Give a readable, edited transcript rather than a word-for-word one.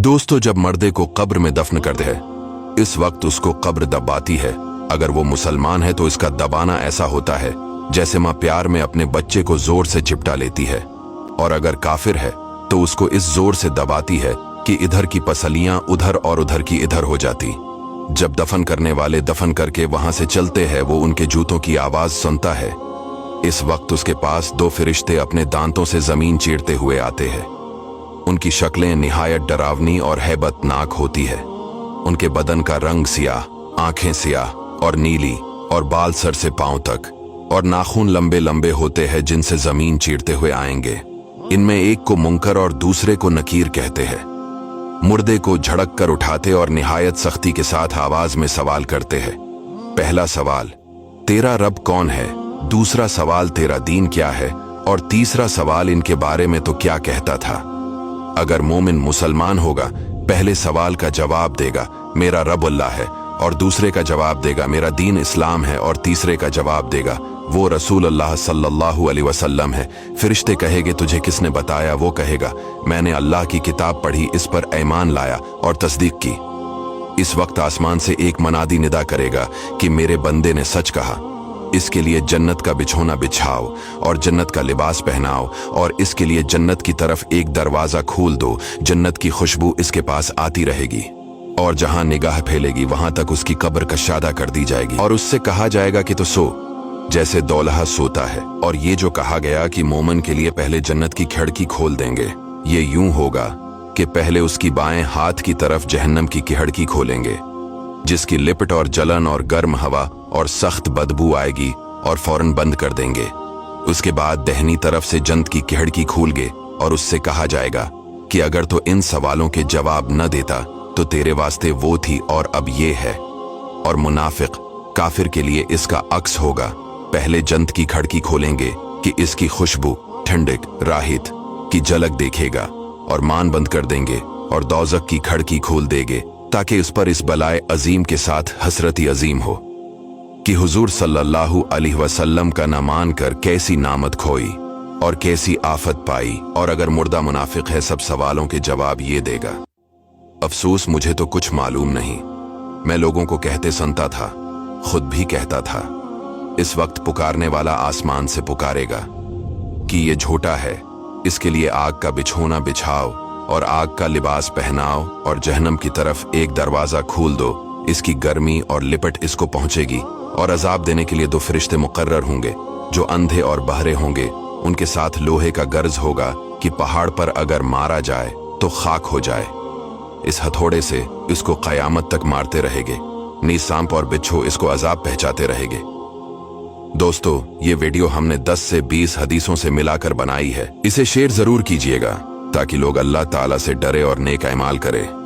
दोस्तों, जब मर्दे को कब्र में दफन करते हैं, इस वक्त उसको कब्र दबाती है। अगर वो मुसलमान है तो इसका दबाना ऐसा होता है जैसे माँ प्यार में अपने बच्चे को जोर से चिपटा लेती है, और अगर काफिर है तो उसको इस जोर से दबाती है कि इधर की पसलियां उधर और उधर की इधर हो जाती। जब दफन करने वाले दफन करके वहां से चलते हैं, वो उनके जूतों की आवाज सुनता है। इस वक्त उसके पास दो फरिश्ते अपने दांतों से जमीन चीरते हुए आते हैं। उनकी शक्लें निहायत डरावनी और हैबतनाक होती है। उनके बदन का रंग सियाह, आंखें सियाह और नीली, और बाल सर से पांव तक, और नाखून लंबे लंबे होते हैं जिनसे जमीन चीरते हुए आएंगे। इनमें एक को मुनकर और दूसरे को नकीर कहते हैं। मुर्दे को झड़क कर उठाते और निहायत सख्ती के साथ आवाज में सवाल करते हैं। पहला सवाल, तेरा रब कौन है? दूसरा सवाल, तेरा दीन क्या है? और तीसरा सवाल, इनके बारे में तो क्या कहता था? अगर मोमिन मुसलमान होगा, पहले सवाल का जवाब देगा मेरा रब अल्लाह है, और दूसरे का जवाब देगा मेरा दीन इस्लाम है, और तीसरे का जवाब देगा वो रसूल अल्लाह सल्लल्लाहु अलैहि वसल्लम है। फरिश्ते कहेंगे तुझे किसने बताया? वो कहेगा मैंने अल्लाह की किताब पढ़ी, इस पर ईमान लाया और तस्दीक की। इस वक्त आसमान से एक मनादी निदा करेगा कि मेरे बंदे ने सच कहा। इसके लिए जन्नत का बिछोना बिछाओ और जन्नत का लिबास पहनाओ, और इसके लिए जन्नत की तरफ एक दरवाजा खोल दो। जन्नत की खुशबू इसके पास आती रहेगी, और जहां निगाह फैलेगी वहां तक उसकी कब्र कशादा कर दी जाएगी, और उससे कहा जाएगा कि तो सो जैसे दौलहा सोता है। और ये जो कहा गया कि मोमन के लिए पहले जन्नत की खिड़की खोल देंगे, ये यूं होगा कि पहले उसकी बाएं हाथ की तरफ जहन्नम की खिड़की खोलेंगे, जिसकी लिपट और जलन और गर्म हवा और सख्त बदबू आएगी, और फौरन बंद कर देंगे। उसके बाद दहनी तरफ से जन्नत की खिड़की खोलेंगे, और उससे कहा जाएगा कि अगर तो इन सवालों के जवाब न देता तो तेरे वास्ते वो थी और अब ये है। और मुनाफिक काफिर के लिए इसका अक्स होगा। पहले जन्नत की खिड़की खोलेंगे कि इसकी खुशबू, ठंडक, राहत की झलक देखेगा, और मान बंद कर देंगे, और दोज़ख की खिड़की खोल देंगे ताकि उस पर इस बलाए अजीम के साथ हसरती अजीम हो कि हुजूर सल्लल्लाहु अलैहि वसल्लम का न मान कर कैसी नामत खोई और कैसी आफत पाई। और अगर मुर्दा मुनाफिक है, सब सवालों के जवाब ये देगा, अफसोस मुझे तो कुछ मालूम नहीं, मैं लोगों को कहते सुनता था, खुद भी कहता था। इस वक्त पुकारने वाला आसमान से पुकारेगा कि ये झूठा है, इसके लिए आग का बिछोना बिछाओ और आग का लिबास पहनाओ, और जहन्नम की तरफ एक दरवाजा खोल दो। इसकी गर्मी और लिपट इसको पहुंचेगी, और अजाब देने के लिए दो फरिश्ते मुकर्रर होंगे जो अंधे और बहरे होंगे। उनके साथ लोहे का गर्ज होगा कि पहाड़ पर अगर मारा जाए तो खाक हो जाए। इस हथौड़े से इसको कयामत तक मारते रहेंगे। नीज सांप और बिच्छू इसको अजाब पहुंचाते रहेंगे। दोस्तों, ये वीडियो हमने 10 से 20 हदीसों से मिलाकर बनाई है। इसे शेयर जरूर कीजिएगा ताकि लोग अल्लाह ताला से डरे और नेक अमाल करें।